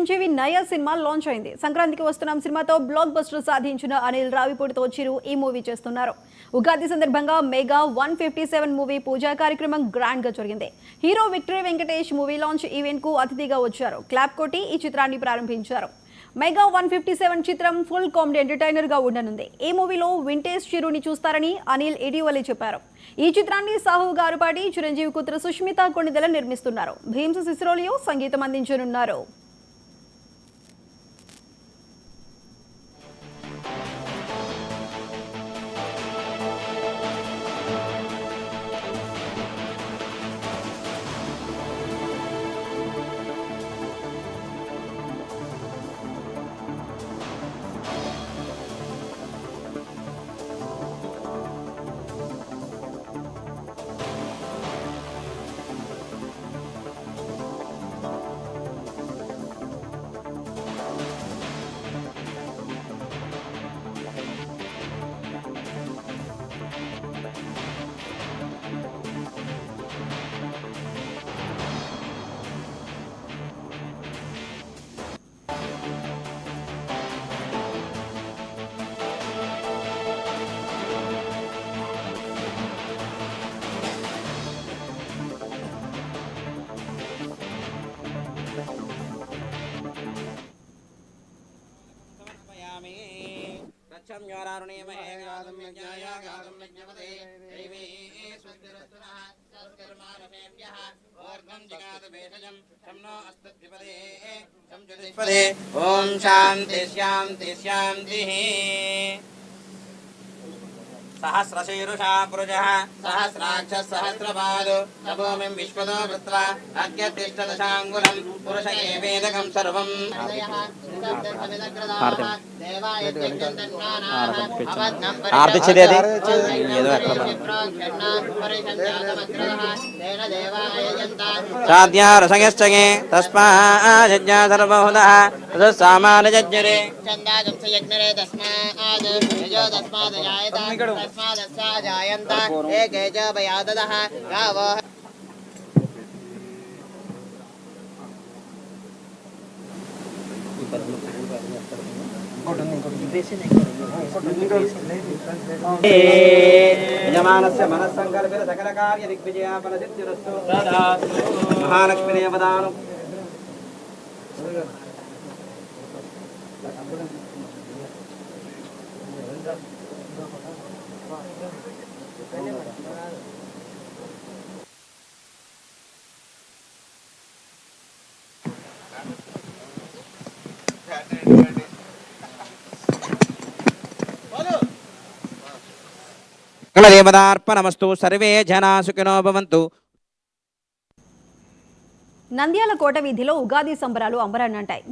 చిరంజీవి నయ cinema launch అయింది. సంక్రాంతికి వస్తున్నాం సినిమాతో బ్లాక్ బస్టర్ సాధించిన అనిల్ రావిపూడితో చిరు ఈ మూవీ చేస్తున్నారు. ఉగాది సందర్భంగా మెగా 157 మూవీ పూజా కార్యక్రమం గ్రాండ్ గా జరిగింది. Hero victory Venkatesh movie launch event కు అతిథిగా వచ్చారు. క్లాప్ కొట్టి ఈ చిత్రాన్ని ప్రారంభించారు. మెగా 157 చిత్రం ఫుల్ కామెడీ ఎంటర్టైనర్ గా ఉండనుంది. ఈ మూవీలో వింటేజ్ చిరుని చూస్తారని అనిల్ ఇటీవలే చెప్పారు. ఈ చిత్రాన్ని సాహు గారు పాటి చిరంజీవి కూతురు సుష్మిత కొణిదెల నిర్మిస్తున్నారు. భీమ్స్ సిసిరోలియో సంగీతం అందించనున్నారు. ఓం శాంతి శాంతి శాంతి. सहस्रशीरुषा पुरुषः सहस्राक्षः सहस्रपादो नभूमिं विश्वतो कृत्वा अग्यतिष्ठदशाङ्गुलं पुरुष एवेदकं सर्वम्. साध्यारसंयश्चये तस्माज्ञा सर्वहुतः तदसामानजज्ञरे चन्दाजंसयज्ञरे तस्माद् यजो तस्मादजायत तस्मादस्साजायन्त एके च भयाददः गावो. यजमानस्य मनस्संकल्पित सकलकार्य दिग्विजयापनसिद्धिरस्तु. महालक्ष्मीने वदानु. దేవతార్పణమస్తు. సర్వే జనా సుఖినో భవంతు. నంద్యాల కోట వీధిలో ఉగాది సంబరాలు అంబరాన్నంటాయి.